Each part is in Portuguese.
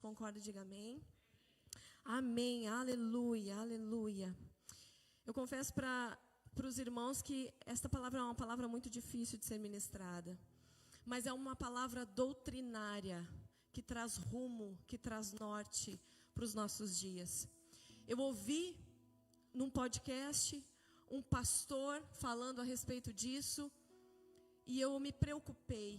Concorda? Diga amém. Amém, aleluia, aleluia. Eu confesso para os irmãos que esta palavra é uma palavra muito difícil de ser ministrada. Mas é uma palavra doutrinária, que traz rumo, que traz norte para os nossos dias. Eu ouvi num podcast um pastor falando a respeito disso, e eu me preocupei.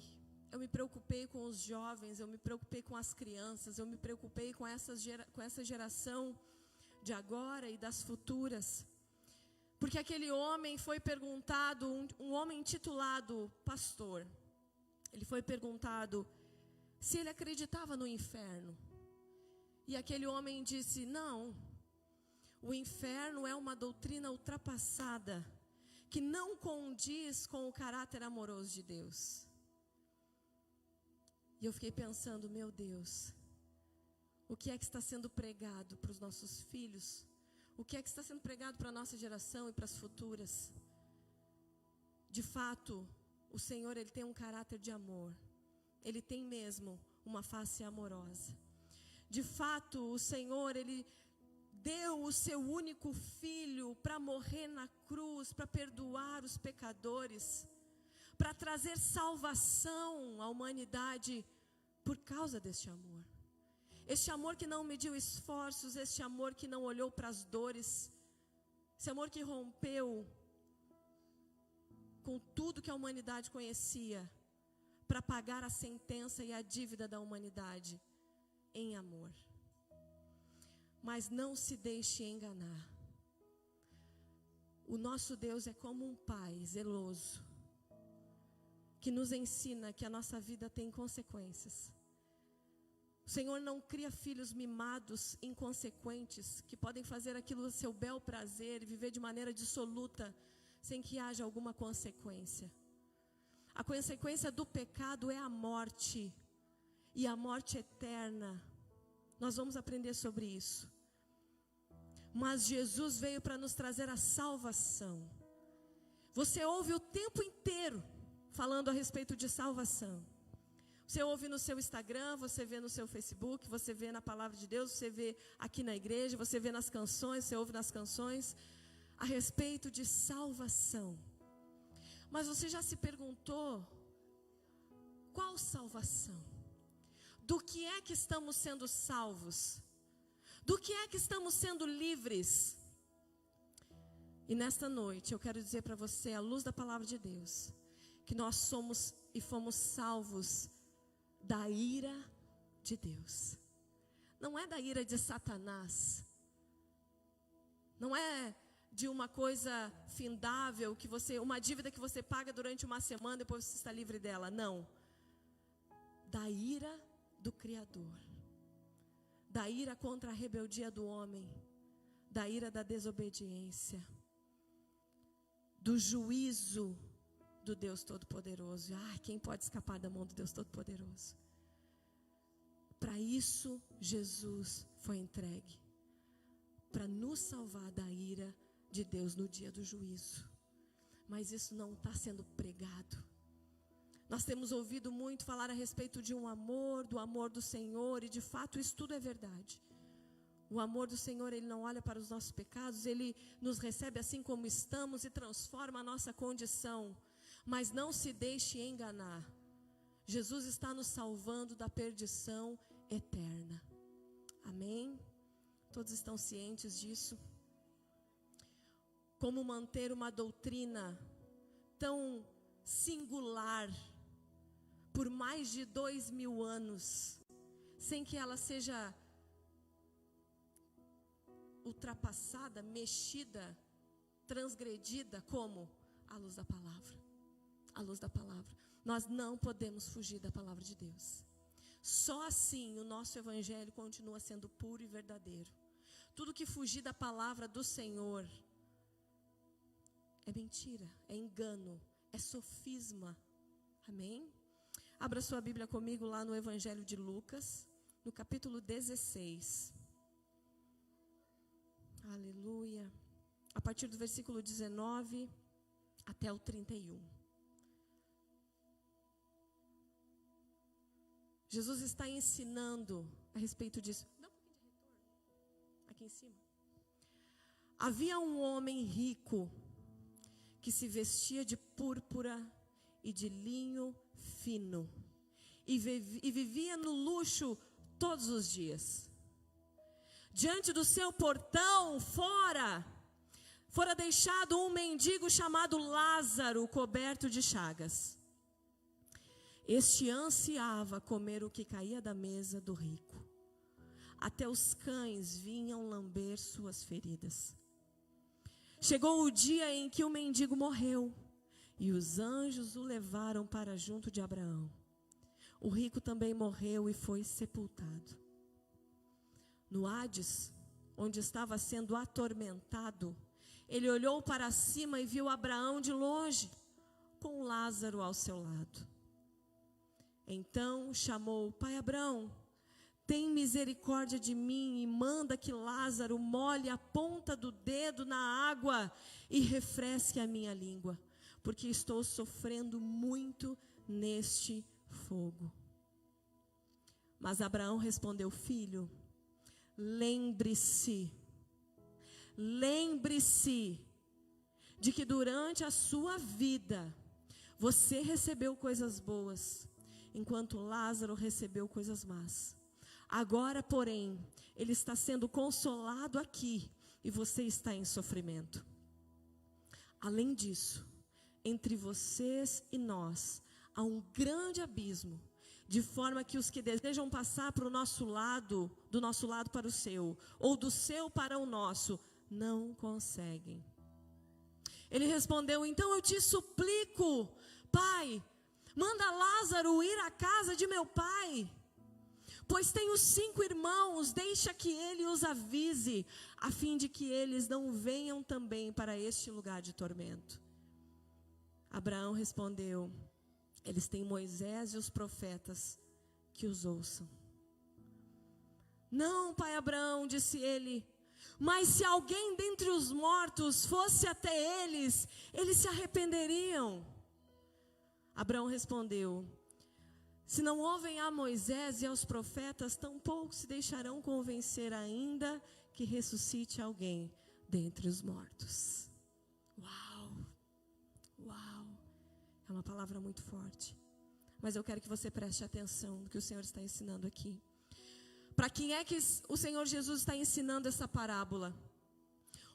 Eu me preocupei com os jovens, eu me preocupei com as crianças, eu me preocupei com essa geração de agora e das futuras. Porque aquele homem foi perguntado, um homem intitulado pastor, ele foi perguntado se ele acreditava no inferno. E aquele homem disse: não, o inferno é uma doutrina ultrapassada, que não condiz com o caráter amoroso de Deus. E eu fiquei pensando, meu Deus, o que é que está sendo pregado para os nossos filhos? O que é que está sendo pregado para a nossa geração e para as futuras? De fato, o Senhor, Ele tem um caráter de amor. Ele tem mesmo uma face amorosa. De fato, o Senhor, Ele deu o seu único filho para morrer na cruz, para perdoar os pecadores, para trazer salvação à humanidade por causa deste amor. Este amor que não mediu esforços, este amor que não olhou para as dores, esse amor que rompeu com tudo que a humanidade conhecia, para pagar a sentença e a dívida da humanidade em amor. Mas não se deixe enganar. O nosso Deus é como um pai zeloso, que nos ensina que a nossa vida tem consequências. O Senhor não cria filhos mimados, inconsequentes, que podem fazer aquilo a seu bel prazer e viver de maneira dissoluta, sem que haja alguma consequência. A consequência do pecado é a morte, e a morte eterna. Nós vamos aprender sobre isso. Mas Jesus veio para nos trazer a salvação. Você ouve o tempo inteiro falando a respeito de salvação. Você ouve no seu Instagram, você vê no seu Facebook, você vê na palavra de Deus, você vê aqui na igreja, você vê nas canções, você ouve nas canções a respeito de salvação. Mas você já se perguntou, qual salvação? Do que é que estamos sendo salvos? Do que é que estamos sendo livres? E nesta noite eu quero dizer para você, à luz da palavra de Deus, que nós somos e fomos salvos da ira de Deus. Não é da ira de Satanás. Não é de uma coisa findável, uma dívida que você paga durante uma semana, depois você está livre dela. Não. Da ira do Criador. Da ira contra a rebeldia do homem. Da ira da desobediência. Do juízo do Deus Todo-Poderoso. Quem pode escapar da mão do Deus Todo-Poderoso? Para isso Jesus foi entregue, para nos salvar da ira de Deus no dia do juízo. Mas isso não está sendo pregado. Nós temos ouvido muito falar a respeito de um amor, do amor do Senhor, e de fato isso tudo é verdade. O amor do Senhor, Ele não olha para os nossos pecados, Ele nos recebe assim como estamos e transforma a nossa condição. Mas não se deixe enganar. Jesus está nos salvando da perdição eterna. Amém? Todos estão cientes disso? Como manter uma doutrina tão singular por mais de 2000 anos, sem que ela seja ultrapassada, mexida, transgredida, como? À luz da palavra. À luz da palavra. Nós não podemos fugir da palavra de Deus. Só assim o nosso evangelho continua sendo puro e verdadeiro. Tudo que fugir da palavra do Senhor é mentira, é engano, é sofisma. Amém? Abra sua Bíblia comigo lá no Evangelho de Lucas, no capítulo 16. Aleluia. A partir do versículo 19 até o 31. Jesus está ensinando a respeito disso. Dá um pouquinho de retorno. Aqui em cima. Havia um homem rico que se vestia de púrpura e de linho fino e vivia no luxo todos os dias. Diante do seu portão, fora deixado um mendigo chamado Lázaro, coberto de chagas. Este ansiava comer o que caía da mesa do rico. Até os cães vinham lamber suas feridas. Chegou o dia em que o mendigo morreu, e os anjos o levaram para junto de Abraão. O rico também morreu e foi sepultado. No Hades, onde estava sendo atormentado, ele olhou para cima e viu Abraão de longe, com Lázaro ao seu lado. Então chamou: Pai Abraão, tem misericórdia de mim e manda que Lázaro molhe a ponta do dedo na água e refresque a minha língua, porque estou sofrendo muito neste fogo. Mas Abraão respondeu: Filho, lembre-se de que durante a sua vida você recebeu coisas boas, enquanto Lázaro recebeu coisas más. Agora, porém, ele está sendo consolado aqui e você está em sofrimento. Além disso, entre vocês e nós há um grande abismo, de forma que os que desejam passar para o nosso lado, do nosso lado para o seu, ou do seu para o nosso, não conseguem. Ele respondeu: então eu te suplico, Pai, manda Lázaro ir à casa de meu pai, pois tenho 5 irmãos, deixa que ele os avise, a fim de que eles não venham também para este lugar de tormento. Abraão respondeu: eles têm Moisés e os profetas, que os ouçam. Não, pai Abraão, disse ele, mas se alguém dentre os mortos fosse até eles, eles se arrependeriam. Abraão respondeu: se não ouvem a Moisés e aos profetas, tampouco se deixarão convencer ainda que ressuscite alguém dentre os mortos. Uau, é uma palavra muito forte, mas eu quero que você preste atenção no que o Senhor está ensinando aqui. Para quem é que o Senhor Jesus está ensinando essa parábola?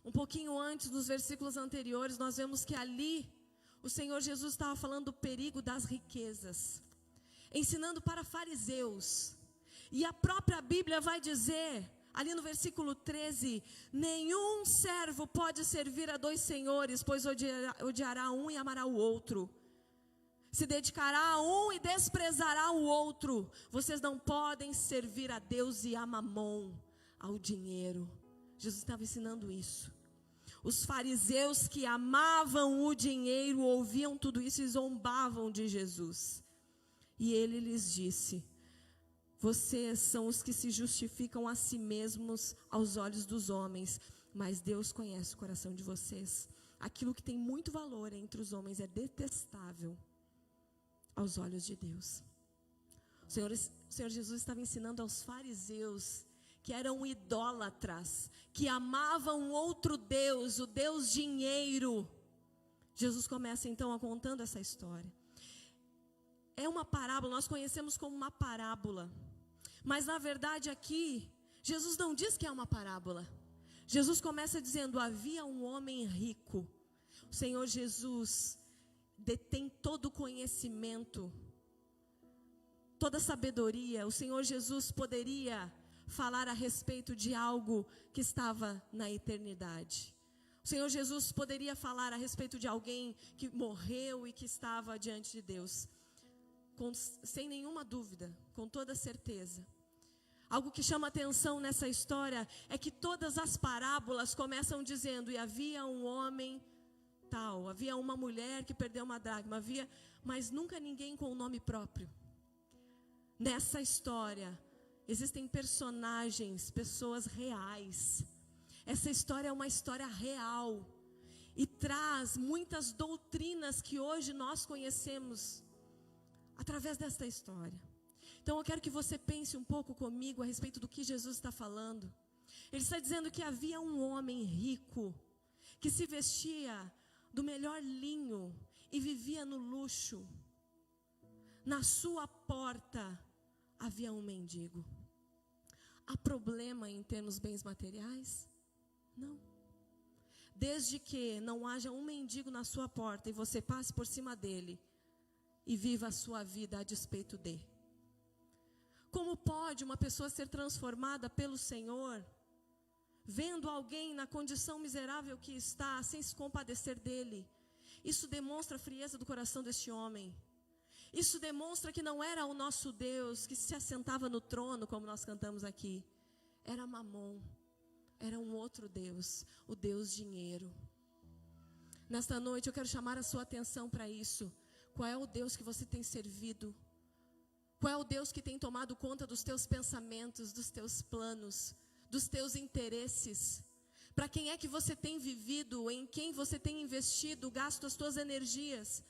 Um pouquinho antes, nos versículos anteriores, nós vemos que ali o Senhor Jesus estava falando do perigo das riquezas, ensinando para fariseus. E a própria Bíblia vai dizer, ali no versículo 13, nenhum servo pode servir a 2 senhores, pois odiará um e amará o outro. Se dedicará a um e desprezará o outro. Vocês não podem servir a Deus e a Mamon, ao dinheiro. Jesus estava ensinando isso. Os fariseus que amavam o dinheiro ouviam tudo isso e zombavam de Jesus. E ele lhes disse: vocês são os que se justificam a si mesmos aos olhos dos homens, mas Deus conhece o coração de vocês. Aquilo que tem muito valor entre os homens é detestável aos olhos de Deus. O Senhor Jesus estava ensinando aos fariseus, que eram idólatras, que amavam outro Deus, o Deus dinheiro. Jesus começa então a contando essa história. É uma parábola, nós conhecemos como uma parábola, mas na verdade aqui, Jesus não diz que é uma parábola. Jesus começa dizendo: havia um homem rico. O Senhor Jesus detém todo o conhecimento, toda a sabedoria. O Senhor Jesus poderia falar a respeito de algo que estava na eternidade. O Senhor Jesus poderia falar a respeito de alguém que morreu e que estava diante de Deus, sem nenhuma dúvida, com toda certeza. Algo que chama atenção nessa história é que todas as parábolas começam dizendo: e havia um homem tal, havia uma mulher que perdeu uma dracma, mas nunca ninguém com o nome próprio. Nessa história existem personagens, pessoas reais. Essa história é uma história real e traz muitas doutrinas que hoje nós conhecemos através desta história. Então eu quero que você pense um pouco comigo a respeito do que Jesus está falando. Ele está dizendo que havia um homem rico, que se vestia do melhor linho e vivia no luxo. Na sua porta havia um mendigo. Há problema em termos bens materiais? Não. Desde que não haja um mendigo na sua porta e você passe por cima dele e viva a sua vida a despeito dele. Como pode uma pessoa ser transformada pelo Senhor, vendo alguém na condição miserável que está, sem se compadecer dele? Isso demonstra a frieza do coração deste homem. Isso demonstra que não era o nosso Deus que se assentava no trono, como nós cantamos aqui. Era Mamon, era um outro Deus, o Deus dinheiro. Nesta noite eu quero chamar a sua atenção para isso. Qual é o Deus que você tem servido? Qual é o Deus que tem tomado conta dos teus pensamentos, dos teus planos, dos teus interesses? Para quem é que você tem vivido, em quem você tem investido, gasto as tuas energias?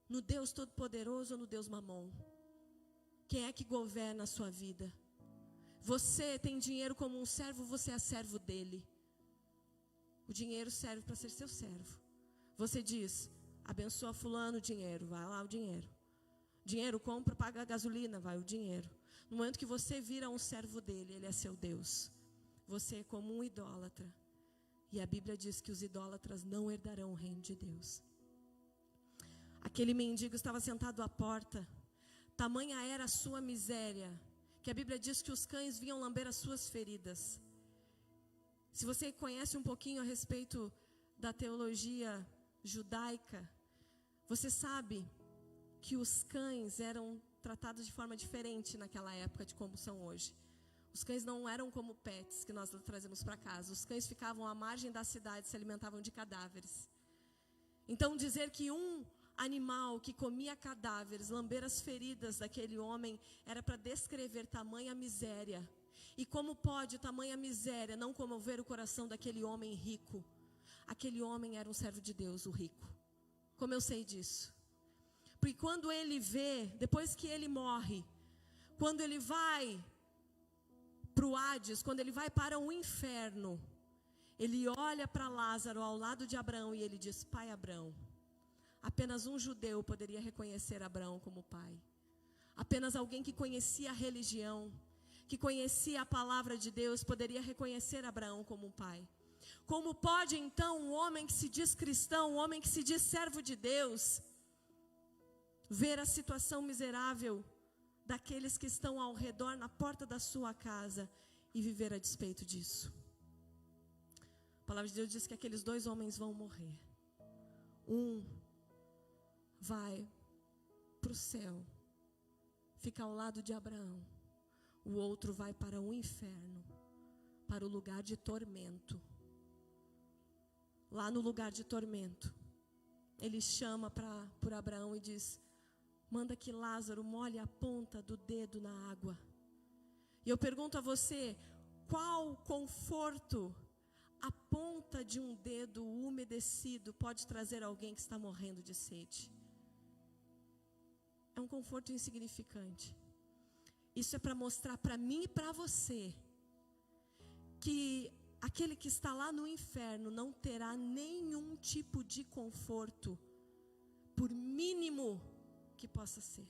No Deus Todo-Poderoso ou no Deus Mamon? Quem é que governa a sua vida? Você tem dinheiro como um servo, você é servo dele. O dinheiro serve para ser seu servo. Você diz, abençoa fulano, dinheiro, vai lá o dinheiro. Dinheiro, compra, paga a gasolina, vai o dinheiro. No momento que você vira um servo dele, ele é seu Deus. Você é como um idólatra. E a Bíblia diz que os idólatras não herdarão o reino de Deus. Aquele mendigo estava sentado à porta. Tamanha era a sua miséria, que a Bíblia diz que os cães vinham lamber as suas feridas. Se você conhece um pouquinho a respeito da teologia judaica, você sabe que os cães eram tratados de forma diferente naquela época de como são hoje. Os cães não eram como pets que nós trazemos para casa. Os cães ficavam à margem da cidade, se alimentavam de cadáveres. Então dizer que um animal que comia cadáveres, lamber as feridas daquele homem, era para descrever tamanha miséria. E como pode tamanha miséria não comover o coração daquele homem rico? Aquele homem era um servo de Deus, o rico. Como eu sei disso? Porque quando ele vê, depois que ele morre, quando ele vai para o Hades, quando ele vai para o inferno, ele olha para Lázaro ao lado de Abraão e ele diz, pai Abraão. Apenas um judeu poderia reconhecer Abraão como pai. Apenas alguém que conhecia a religião, que conhecia a palavra de Deus, poderia reconhecer Abraão como pai. Como pode então um homem que se diz cristão, um homem que se diz servo de Deus, ver a situação miserável daqueles que estão ao redor na porta da sua casa e viver a despeito disso? A palavra de Deus diz que aqueles dois homens vão morrer. Um vai para o céu, fica ao lado de Abraão. O outro vai para o inferno, para o lugar de tormento. Lá no lugar de tormento, ele chama por Abraão e diz, manda que Lázaro molhe a ponta do dedo na água. E eu pergunto a você, qual conforto a ponta de um dedo umedecido pode trazer a alguém que está morrendo de sede? É um conforto insignificante. Isso é para mostrar para mim e para você que aquele que está lá no inferno não terá nenhum tipo de conforto, por mínimo que possa ser.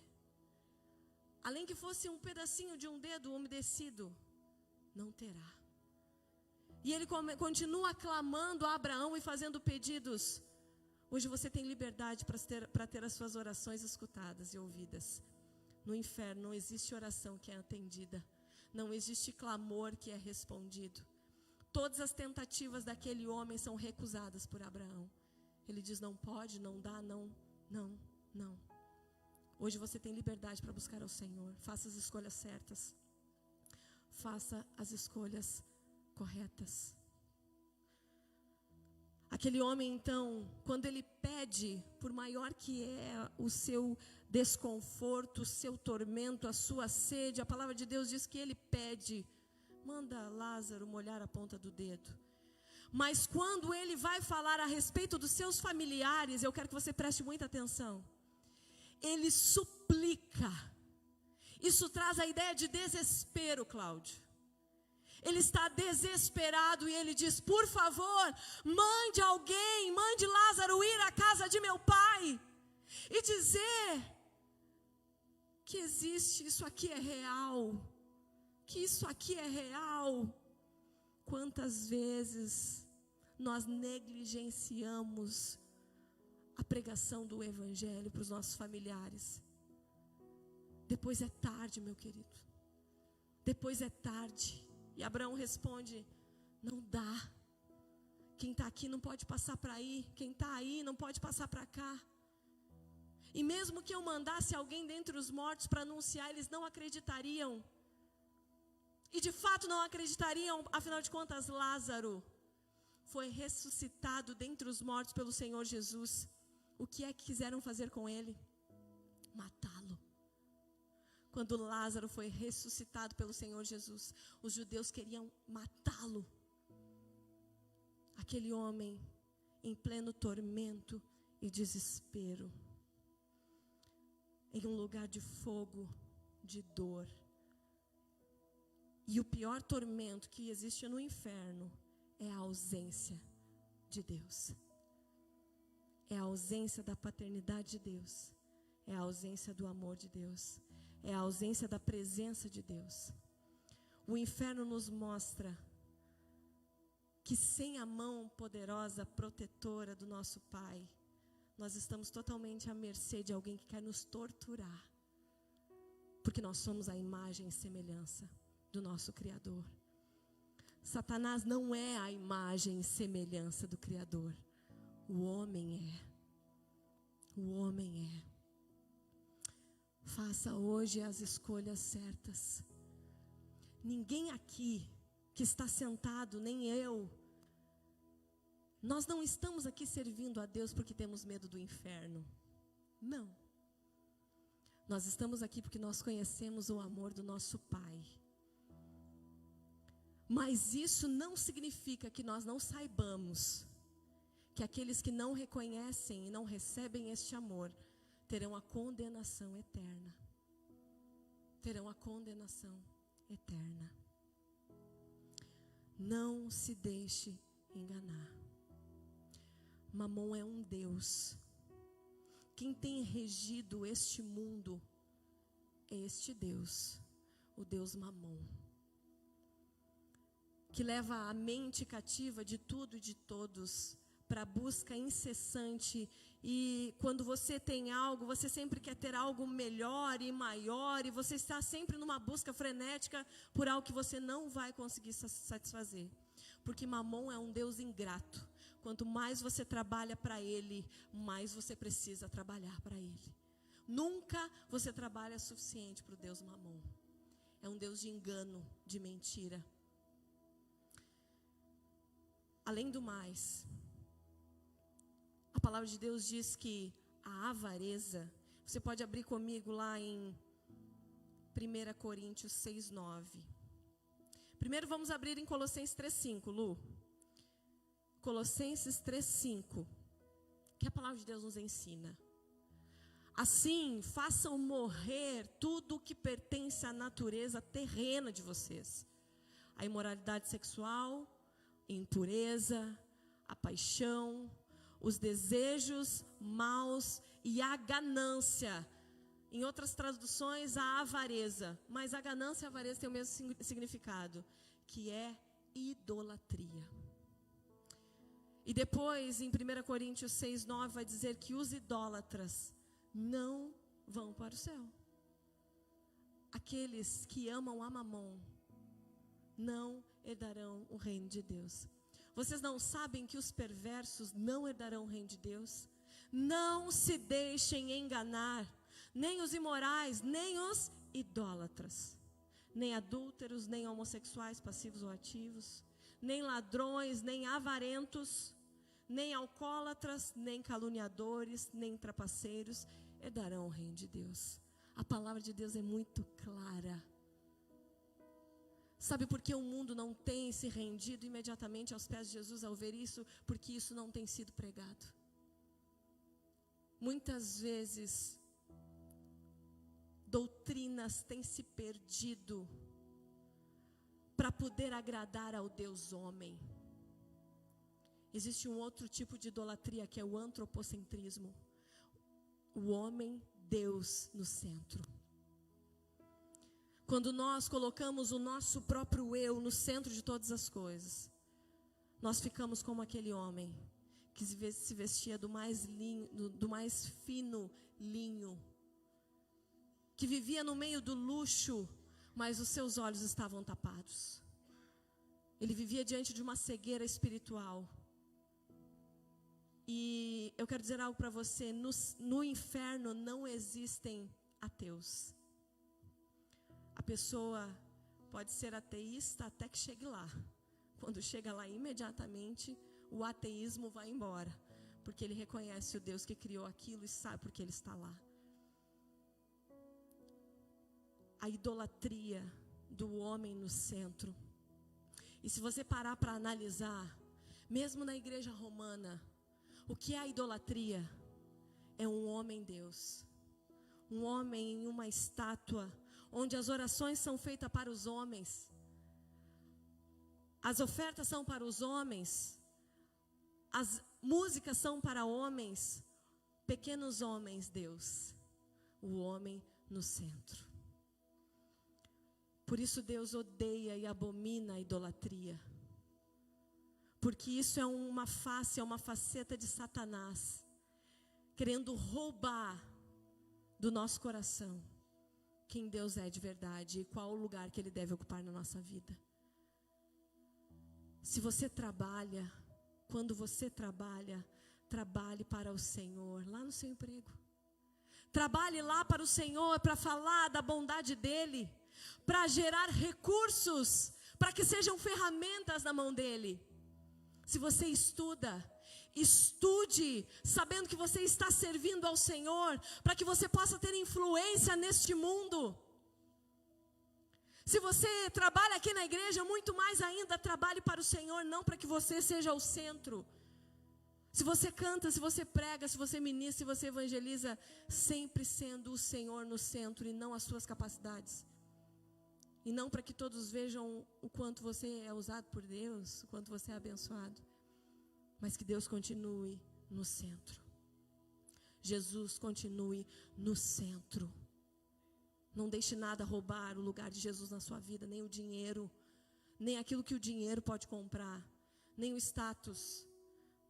Além que fosse um pedacinho de um dedo umedecido, não terá. E ele continua clamando a Abraão e fazendo pedidos. Hoje você tem liberdade para ter as suas orações escutadas e ouvidas. No inferno não existe oração que é atendida. Não existe clamor que é respondido. Todas as tentativas daquele homem são recusadas por Abraão. Ele diz, não pode, não dá, não. Hoje você tem liberdade para buscar ao Senhor. Faça as escolhas certas. Faça as escolhas corretas. Aquele homem então, quando ele pede, por maior que é o seu desconforto, o seu tormento, a sua sede, a palavra de Deus diz que ele pede, manda Lázaro molhar a ponta do dedo. Mas quando ele vai falar a respeito dos seus familiares, eu quero que você preste muita atenção. Ele suplica Isso traz a ideia de desespero, Cláudio. Ele está desesperado e ele diz: por favor, mande alguém, mande Lázaro ir à casa de meu pai e dizer que existe, isso aqui é real, que isso aqui é real. Quantas vezes nós negligenciamos a pregação do evangelho para os nossos familiares? Depois é tarde, meu querido. Depois é tarde. E Abraão responde: não dá. Quem está aqui não pode passar para aí. Quem está aí não pode passar para cá. E mesmo que eu mandasse alguém dentre os mortos para anunciar, eles não acreditariam. E de fato não acreditariam. Afinal de contas, Lázaro foi ressuscitado dentre os mortos pelo Senhor Jesus. O que é que quiseram fazer com ele? Matá-lo. Quando Lázaro foi ressuscitado pelo Senhor Jesus, os judeus queriam matá-lo. Aquele homem em pleno tormento e desespero, em um lugar de fogo, de dor. E o pior tormento que existe no inferno é a ausência de Deus. É a ausência da paternidade de Deus. É a ausência do amor de Deus. É a ausência da presença de Deus. O inferno nos mostra que sem a mão poderosa, protetora do nosso Pai, nós estamos totalmente à mercê de alguém que quer nos torturar. Porque nós somos a imagem e semelhança do nosso Criador. Satanás não é a imagem e semelhança do Criador. O homem é. O homem é. Faça hoje as escolhas certas. Ninguém aqui que está sentado, nem eu, nós não estamos aqui servindo a Deus porque temos medo do inferno. Não. Nós estamos aqui porque nós conhecemos o amor do nosso Pai. Mas isso não significa que nós não saibamos que aqueles que não reconhecem e não recebem este amor terão a condenação eterna. Terão a condenação eterna. Não se deixe enganar. Mamon é um Deus. Quem tem regido este mundo é este Deus, o Deus Mamon, que leva a mente cativa de tudo e de todos para a busca incessante. E quando você tem algo, você sempre quer ter algo melhor e maior, e você está sempre numa busca frenética por algo que você não vai conseguir satisfazer. Porque Mamon é um Deus ingrato. Quanto mais você trabalha para ele, mais você precisa trabalhar para ele. Nunca você trabalha suficiente para o Deus Mamon. É um Deus de engano, de mentira. Além do mais, a palavra de Deus diz que a avareza, você pode abrir comigo lá em 1 Coríntios 6:9. Primeiro vamos abrir em Colossenses 3:5, Lu. Colossenses 3:5, que a palavra de Deus nos ensina. Assim, façam morrer tudo o que pertence à natureza terrena de vocês. A imoralidade sexual, a impureza, a paixão, os desejos maus e a ganância. Em outras traduções, a avareza. Mas a ganância e a avareza têm o mesmo significado, que é idolatria. E depois, em 1 Coríntios 6:9, vai dizer que os idólatras não vão para o céu. Aqueles que amam a Mamon não herdarão o reino de Deus. Vocês não sabem que os perversos não herdarão o reino de Deus? Não se deixem enganar, nem os imorais, nem os idólatras, nem adúlteros, nem homossexuais passivos ou ativos, nem ladrões, nem avarentos, nem alcoólatras, nem caluniadores, nem trapaceiros herdarão o reino de Deus. A palavra de Deus é muito clara. Sabe por que o mundo não tem se rendido imediatamente aos pés de Jesus ao ver isso? Porque isso não tem sido pregado. Muitas vezes doutrinas têm se perdido para poder agradar ao Deus homem. Existe um outro tipo de idolatria que é o antropocentrismo. O homem, Deus no centro. Quando nós colocamos o nosso próprio eu no centro de todas as coisas, nós ficamos como aquele homem que se vestia do mais fino linho, que vivia no meio do luxo, mas os seus olhos estavam tapados. Ele vivia diante de uma cegueira espiritual. E eu quero dizer algo para você, no inferno não existem ateus. A pessoa pode ser ateísta até que chegue lá. Quando chega lá, imediatamente, o ateísmo vai embora. Porque ele reconhece o Deus que criou aquilo e sabe por que ele está lá. A idolatria do homem no centro. E se você parar para analisar, mesmo na igreja romana, o que é a idolatria? É um homem Deus. Um homem em uma estátua, onde as orações são feitas para os homens. As ofertas são para os homens. As músicas são para homens. Pequenos homens, Deus. O homem no centro. Por isso Deus odeia e abomina a idolatria. Porque isso é uma face, é uma faceta de Satanás, querendo roubar do nosso coração quem Deus é de verdade e qual o lugar que Ele deve ocupar na nossa vida. Se você trabalha, quando você trabalha, trabalhe para o Senhor, lá no seu emprego. Trabalhe lá para o Senhor, para falar da bondade dEle, para gerar recursos, para que sejam ferramentas na mão dEle. Se você estuda, estude sabendo que você está servindo ao Senhor, para que você possa ter influência neste mundo. Se você trabalha aqui na igreja, muito mais ainda, trabalhe para o Senhor, não para que você seja o centro. Se você canta, se você prega, se você ministra, se você evangeliza, sempre sendo o Senhor no centro e não as suas capacidades. E não para que todos vejam o quanto você é usado por Deus, o quanto você é abençoado. Mas que Deus continue no centro. Jesus continue no centro. Não deixe nada roubar o lugar de Jesus na sua vida, nem o dinheiro, nem aquilo que o dinheiro pode comprar, nem o status,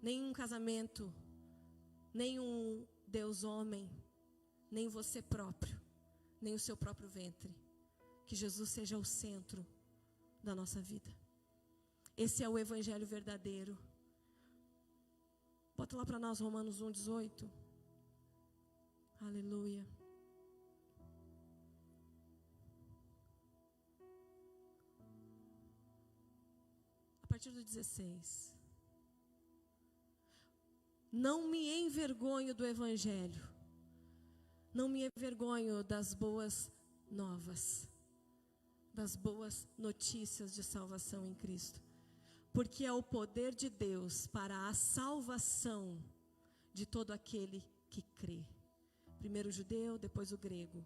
nem um casamento, nem um Deus homem, nem você próprio, nem o seu próprio ventre. Que Jesus seja o centro da nossa vida. Esse é o evangelho verdadeiro. Bota lá para nós Romanos 1:18. Aleluia. A partir do 16. Não me envergonho do evangelho. Não me envergonho das boas novas, das boas notícias de salvação em Cristo, porque é o poder de Deus para a salvação de todo aquele que crê. Primeiro o judeu, depois o grego.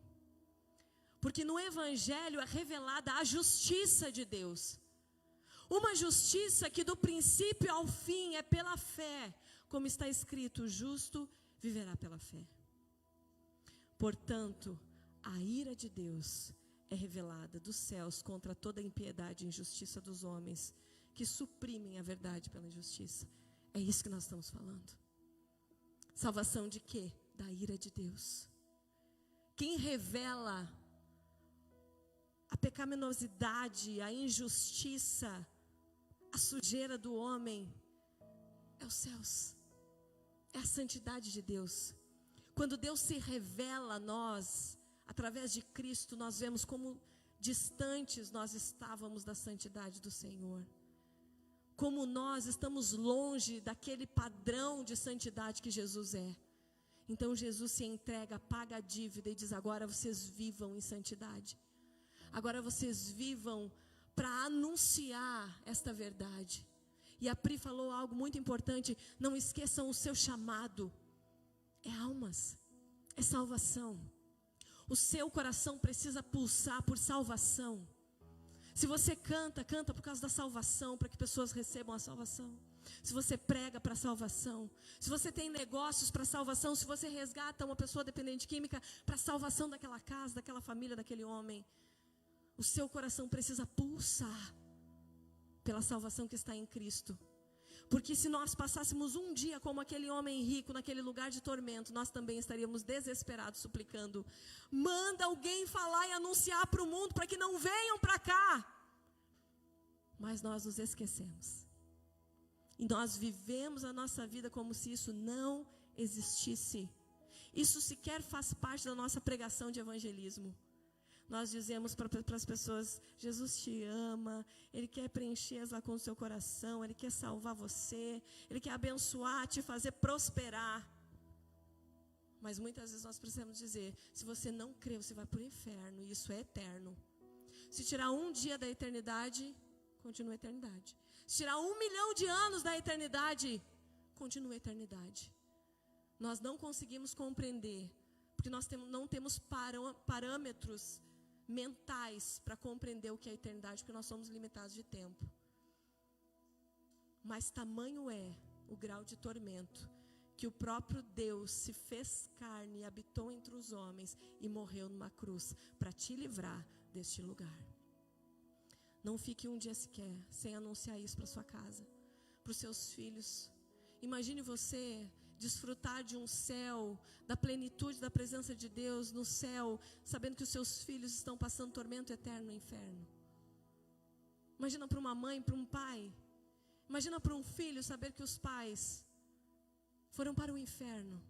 Porque no evangelho é revelada a justiça de Deus. Uma justiça que do princípio ao fim é pela fé, como está escrito, o justo viverá pela fé. Portanto, a ira de Deus é revelada dos céus contra toda a impiedade e injustiça dos homens, que suprimem a verdade pela injustiça. É isso que nós estamos falando. Salvação de quê? Da ira de Deus. Quem revela a pecaminosidade, a injustiça, a sujeira do homem, é os céus. É a santidade de Deus. Quando Deus se revela a nós, através de Cristo, nós vemos como distantes nós estávamos da santidade do Senhor. Como nós estamos longe daquele padrão de santidade que Jesus é. Então Jesus se entrega, paga a dívida e diz: agora vocês vivam em santidade. Agora vocês vivam para anunciar esta verdade. E a Pri falou algo muito importante: não esqueçam o seu chamado. É almas, é salvação. O seu coração precisa pulsar por salvação. Se você canta, canta por causa da salvação, para que pessoas recebam a salvação. Se você prega para salvação, se você tem negócios para salvação, se você resgata uma pessoa dependente de química para salvação daquela casa, daquela família, daquele homem, o seu coração precisa pulsar pela salvação que está em Cristo. Porque se nós passássemos um dia como aquele homem rico naquele lugar de tormento, nós também estaríamos desesperados, suplicando: manda alguém falar e anunciar para o mundo para que não venham para cá. Mas nós nos esquecemos. E nós vivemos a nossa vida como se isso não existisse. Isso sequer faz parte da nossa pregação de evangelismo. Nós dizemos para as pessoas: Jesus te ama, Ele quer preencher as lacunas do seu coração, Ele quer salvar você, Ele quer abençoar, te fazer prosperar. Mas muitas vezes nós precisamos dizer: se você não crê, você vai para o inferno, e isso é eterno. Se tirar um dia da eternidade, continua a eternidade. Se tirar 1 milhão de anos da eternidade, continua a eternidade. Nós não conseguimos compreender, porque nós não temos parâmetros mentais para compreender o que é a eternidade, porque nós somos limitados de tempo. Mas tamanho é o grau de tormento que o próprio Deus se fez carne e habitou entre os homens e morreu numa cruz para te livrar deste lugar. Não fique um dia sequer sem anunciar isso para sua casa, para os seus filhos. Imagine você desfrutar de um céu, da plenitude da presença de Deus no céu, sabendo que os seus filhos estão passando tormento eterno no inferno. Imagina para uma mãe, para um pai, imagina para um filho saber que os pais foram para o inferno.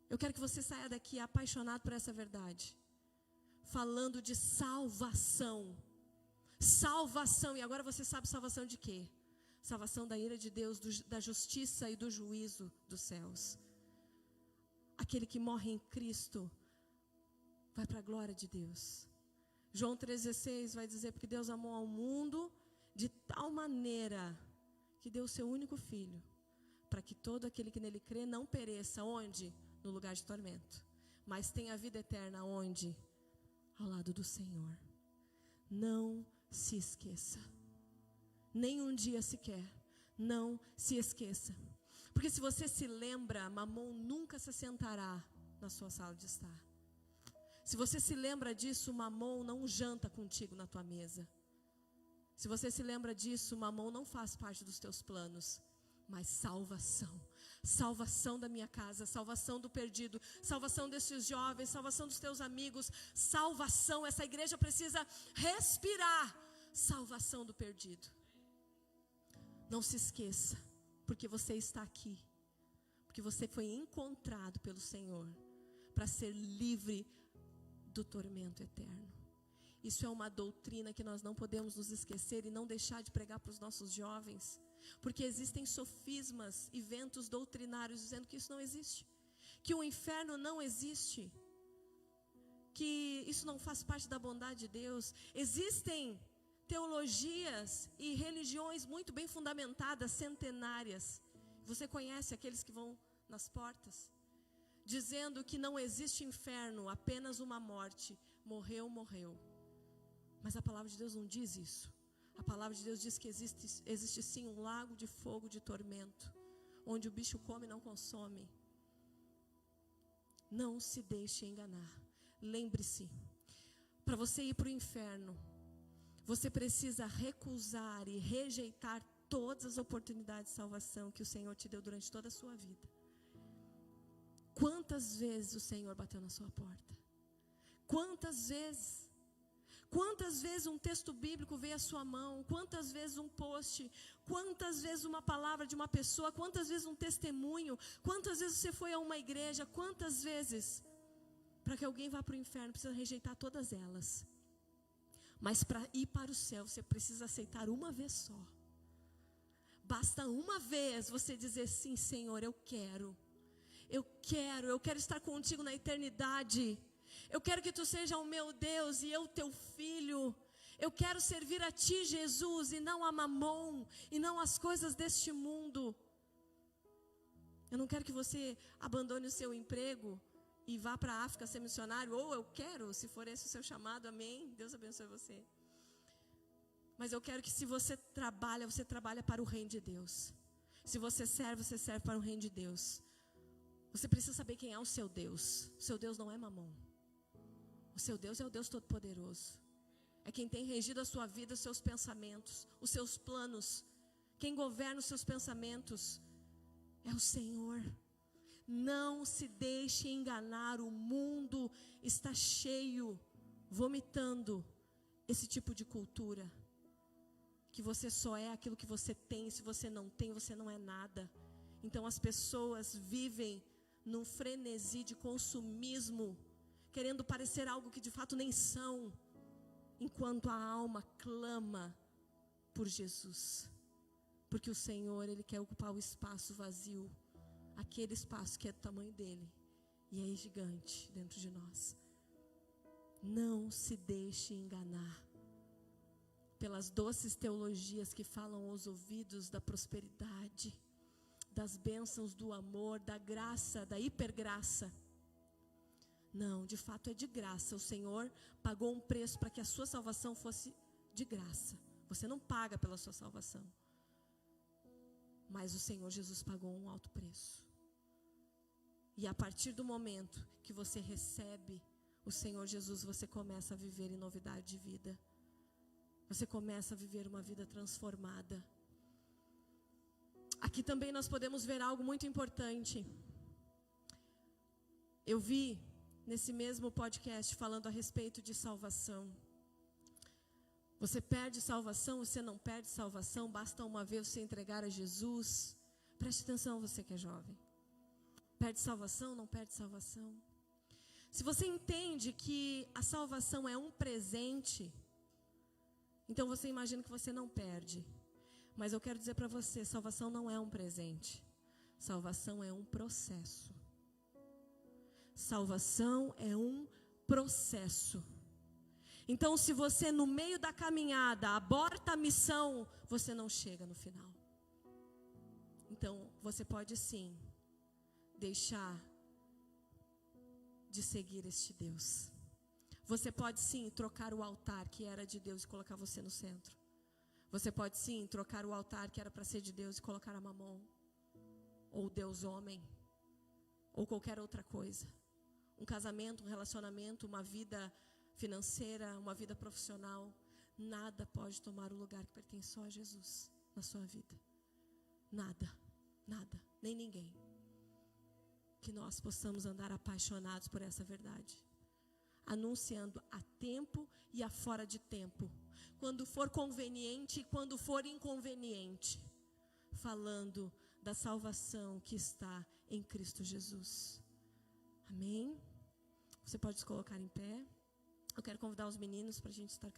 Eu quero que você saia daqui apaixonado por essa verdade, falando de salvação. Salvação, e agora você sabe salvação de quê? Salvação da ira de Deus, da justiça e do juízo dos céus. Aquele que morre em Cristo vai para a glória de Deus. João 3,16 vai dizer: porque Deus amou ao mundo de tal maneira que deu o seu único filho, para que todo aquele que nele crê não pereça. Onde? No lugar de tormento, mas tenha a vida eterna. Onde? Ao lado do Senhor. Não se esqueça. Nem um dia sequer. Não se esqueça. Porque se você se lembra, Mamon nunca se sentará na sua sala de estar. Se você se lembra disso, Mamon não janta contigo na tua mesa. Se você se lembra disso, Mamon não faz parte dos teus planos. Mas salvação. Salvação da minha casa, salvação do perdido, salvação desses jovens, salvação dos teus amigos, salvação. Essa igreja precisa respirar salvação do perdido. Não se esqueça, porque você está aqui, porque você foi encontrado pelo Senhor para ser livre do tormento eterno. Isso é uma doutrina que nós não podemos nos esquecer e não deixar de pregar para os nossos jovens, porque existem sofismas e ventos doutrinários dizendo que isso não existe, que o inferno não existe, que isso não faz parte da bondade de Deus. Existem teologias e religiões muito bem fundamentadas, centenárias. Você conhece aqueles que vão nas portas, dizendo que não existe inferno, apenas uma morte. Morreu, morreu. Mas a palavra de Deus não diz isso. A palavra de Deus diz que existe sim um lago de fogo, de tormento, onde o bicho come e não consome. Não se deixe enganar. Lembre-se, para você ir para o inferno, você precisa recusar e rejeitar todas as oportunidades de salvação que o Senhor te deu durante toda a sua vida. Quantas vezes o Senhor bateu na sua porta? Quantas vezes? Quantas vezes um texto bíblico veio à sua mão? Quantas vezes um post? Quantas vezes uma palavra de uma pessoa? Quantas vezes um testemunho? Quantas vezes você foi a uma igreja? Quantas vezes? Para que alguém vá para o inferno, precisa rejeitar todas elas. Mas para ir para o céu, você precisa aceitar uma vez só. Basta uma vez você dizer: sim, Senhor, eu quero estar contigo na eternidade. Eu quero que tu seja o meu Deus e eu teu filho. Eu quero servir a ti, Jesus, e não a Mamon, e não as coisas deste mundo. Eu não quero que você abandone o seu emprego e vá para a África ser missionário, ou eu quero, se for esse o seu chamado, amém, Deus abençoe você. Mas eu quero que se você trabalha para o reino de Deus. Se você serve para o reino de Deus. Você precisa saber quem é o seu Deus. O seu Deus não é Mamon. O seu Deus é o Deus Todo-Poderoso. É quem tem regido a sua vida, os seus pensamentos, os seus planos. Quem governa os seus pensamentos é o Senhor. Não se deixe enganar, o mundo está cheio, vomitando esse tipo de cultura. Que você só é aquilo que você tem, se você não tem, você não é nada. Então as pessoas vivem num frenesi de consumismo, querendo parecer algo que de fato nem são, enquanto a alma clama por Jesus. Porque o Senhor, Ele quer ocupar o espaço vazio, aquele espaço que é do tamanho dEle, e é gigante dentro de nós. Não se deixe enganar pelas doces teologias que falam aos ouvidos da prosperidade, das bênçãos do amor, da graça, da hipergraça. Não, de fato é de graça. O Senhor pagou um preço para que a sua salvação fosse de graça. Você não paga pela sua salvação. Mas o Senhor Jesus pagou um alto preço. E a partir do momento que você recebe o Senhor Jesus, você começa a viver em novidade de vida. Você começa a viver uma vida transformada. Aqui também nós podemos ver algo muito importante. Eu vi nesse mesmo podcast falando a respeito de salvação. Você perde salvação, você não perde salvação, basta uma vez você entregar a Jesus. Preste atenção, você que é jovem. Perde salvação, não perde salvação. Se você entende que a salvação é um presente, então você imagina que você não perde. Mas eu quero dizer para você, salvação não é um presente. Salvação é um processo. Salvação é um processo. Então, se você no meio da caminhada aborta a missão, você não chega no final. Então, você pode sim deixar de seguir este Deus. Você pode sim trocar o altar que era de Deus e colocar você no centro. Você pode sim trocar o altar que era para ser de Deus e colocar a Mamon, ou Deus homem, ou qualquer outra coisa. Um casamento, um relacionamento, uma vida financeira, uma vida profissional. Nada pode tomar o lugar que pertence só a Jesus na sua vida. Nada, nada, nem ninguém. Que nós possamos andar apaixonados por essa verdade. Anunciando a tempo e a fora de tempo. Quando for conveniente e quando for inconveniente. Falando da salvação que está em Cristo Jesus. Amém? Você pode se colocar em pé. Eu quero convidar os meninos para a gente estar